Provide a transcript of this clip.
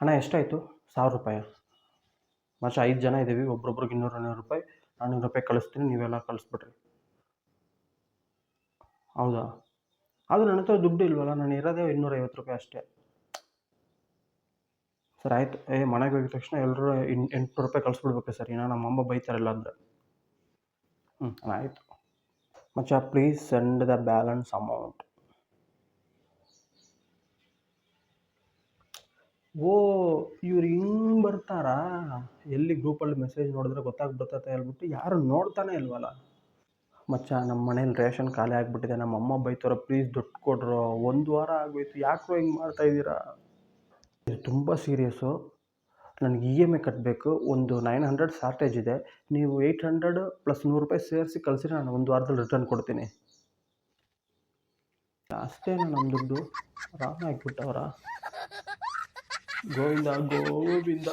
ಅಣ್ಣ ಎಷ್ಟಾಯಿತು? 1000 ರೂಪಾಯಾ? ಮಚ್ಚ 5 ಜನ ಇದ್ದೀವಿ, ಒಬ್ರೊಬ್ರಿಗೆ 200 ರೂಪಾಯಿ. ನಾನು ರೂಪಾಯಿ ಕಳಿಸ್ತೀನಿ, ನೀವೆಲ್ಲ ಕಳಿಸ್ಬಿಡ್ರಿ. ಹೌದಾ? ಆದರೂ ನನ್ನ ಹತ್ರ ದುಡ್ಡು ಇಲ್ವಲ್ಲ, ನಾನು ಇರೋದೇ 250 ರೂಪಾಯಿ ಅಷ್ಟೇ. ಸರ್ ಆಯಿತು. ಮನೆಗೆ ಹೋಗಿದ ತಕ್ಷಣ ಎಲ್ಲರೂ 800 ರೂಪಾಯಿ ಕಳಿಸ್ಬಿಡ್ಬೇಕು ಸರ್, ಇನ್ನು ನಮ್ಮಮ್ಮ ಬೈತಾರಲ್ಲ ಅಂದರೆ. ಆಯಿತು. ಮಚ್ಚ please send the balance amount. ಇವ್ರು ಹಿಂಗೆ ಬರ್ತಾರಾ? ಎಲ್ಲಿ ಗ್ರೂಪಲ್ಲಿ ಮೆಸೇಜ್ ನೋಡಿದ್ರೆ ಗೊತ್ತಾಗ್ಬಿಡ್ತೈತೆ ಹೇಳ್ಬಿಟ್ಟು ಯಾರು ನೋಡ್ತಾನೆ ಇಲ್ವಲ್ಲ. ಮಚ್ಚ ನಮ್ಮ ಮನೇಲಿ ರೇಷನ್ ಖಾಲಿ ಆಗಿಬಿಟ್ಟಿದೆ, ನಮ್ಮಮ್ಮ ಬೈತಾರ, ಪ್ಲೀಸ್ ದುಡ್ಡು ಕೊಡ್ರೋ, 1 ವಾರ ಆಗೋಯ್ತು, ಯಾಕೋ ಹಿಂಗೆ ಮಾಡ್ತಾಯಿದ್ದೀರಾ? ಇದು ತುಂಬ ಸೀರಿಯಸ್ಸು. ನನಗೆ EMI ಕಟ್ಟಬೇಕು, ಒಂದು 900 ಶಾರ್ಟೇಜ್ ಇದೆ. ನೀವು 800 ಪ್ಲಸ್ 100 ರೂಪಾಯಿ ಸೇರಿಸಿ ಕಳಿಸಿದ್ರೆ ನಾನು 1 ವಾರದಲ್ಲಿ ರಿಟರ್ನ್ ಕೊಡ್ತೀನಿ. ಅಷ್ಟೇನಾ ನಮ್ಮ ದುಡ್ಡು? ರಾಮ ಆಗಿಬಿಟ್ಟವ್ರಾ? ಗೋವಿಂದ ಗೋವಿಂದ.